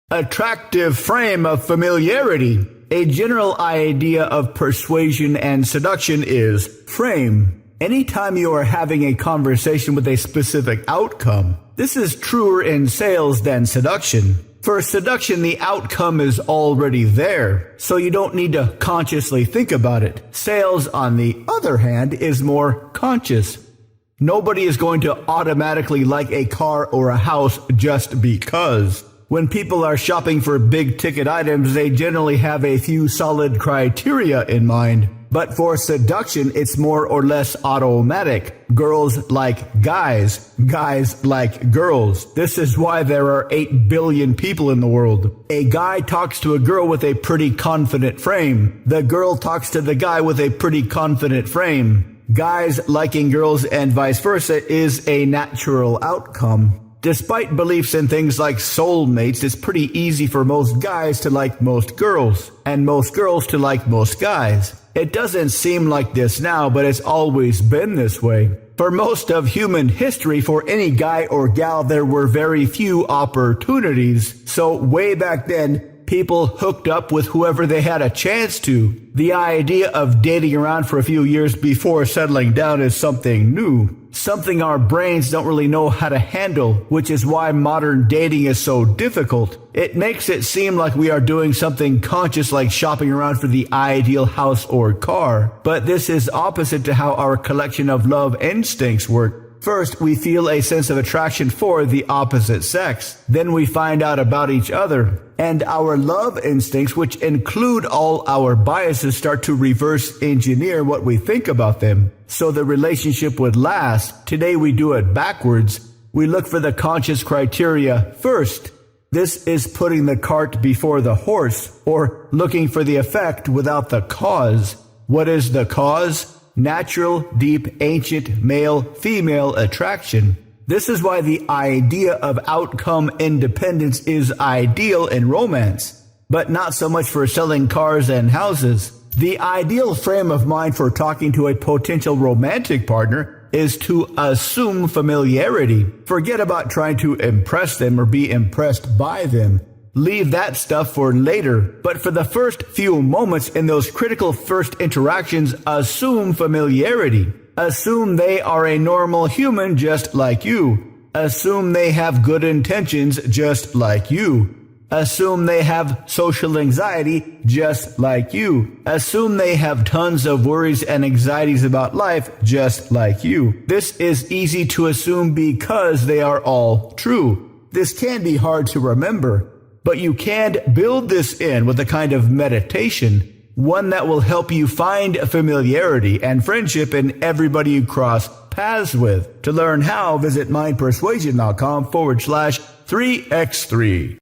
Attractive frame of familiarity. A general idea of persuasion and seduction is frame. Anytime you are having a conversation with a specific outcome, this is truer in sales than seduction. For seduction, the outcome is already there, so you don't need to consciously think about it. Sales, on the other hand, is more conscious. Nobody is going to automatically like a car or a house just because. When people are shopping for big-ticket items, they generally have a few solid criteria in mind. But for seduction, it's more or less automatic. Girls like guys. Guys like girls. This is why there are 8 billion people in the world. A guy talks to a girl with a pretty confident frame. The girl talks to the guy with a pretty confident frame. Guys liking girls and vice versa is a natural outcome. Despite beliefs in things like soulmates, it's pretty easy for most guys to like most girls, and most girls to like most guys. It doesn't seem like this now, but it's always been this way. For most of human history, for any guy or gal, there were very few opportunities. So way back then, people hooked up with whoever they had a chance to. The idea of dating around for a few years before settling down is something new. Something our brains don't really know how to handle, which is why modern dating is so difficult. It makes it seem like we are doing something conscious like shopping around for the ideal house or car. But this is opposite to how our collection of love instincts work. First, we feel a sense of attraction for the opposite sex. Then we find out about each other. And our love instincts, which include all our biases, start to reverse engineer what we think about them, so the relationship would last. Today we do it backwards. We look for the conscious criteria first. This is putting the cart before the horse, or looking for the effect without the cause. What is the cause? Natural, deep, ancient, male-female attraction. This is why the idea of outcome independence is ideal in romance, but not so much for selling cars and houses. The ideal frame of mind for talking to a potential romantic partner is to assume familiarity. Forget about trying to impress them or be impressed by them. Leave that stuff for later, but for the first few moments in those critical first interactions, assume familiarity. Assume they are a normal human just like you. Assume they have good intentions just like you. Assume they have social anxiety just like you. Assume they have tons of worries and anxieties about life just like you. This is easy to assume because they are all true. This can be hard to remember, but you can build this in with a kind of meditation, one that will help you find familiarity and friendship in everybody you cross paths with. To learn how, visit mindpersuasion.com/3x3.